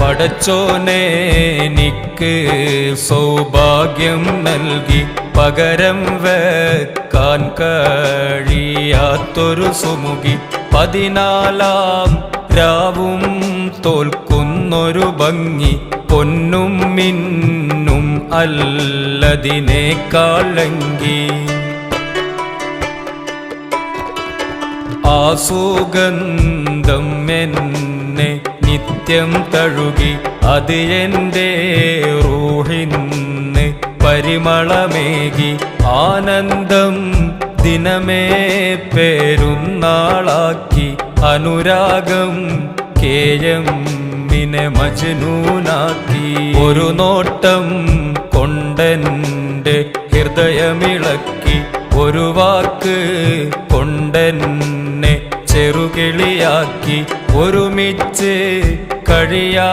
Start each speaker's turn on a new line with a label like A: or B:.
A: പടച്ചോനെ എനിക്ക് സൗഭാഗ്യം നൽകി പകരം വെക്കാൻ കഴിയാത്തൊരു സുമുഖി 14 രാവും തോൽക്കുന്നൊരു ഭംഗി പൊന്നും മിന്നും അല്ലതിനേക്കാളെങ്കി ആ സുഗന്ധം എന്നെ നിത്യം തഴുകി അത് എൻ്റെ റൂഹിന് പരിമളമേകി ആനന്ദം ദിനമേ പെരുന്നാളാക്കി അനുരാഗം കേയമ്മിനെ മജ്നൂനാക്കി ഒരു നോട്ടം കൊണ്ടെൻ്റെ ഹൃദയമിളക്കി ഒരു വാക്ക് കൊണ്ടെന്നെ ചെറുകിളിയാക്കി ഒരുമിച്ച് കഴിയാ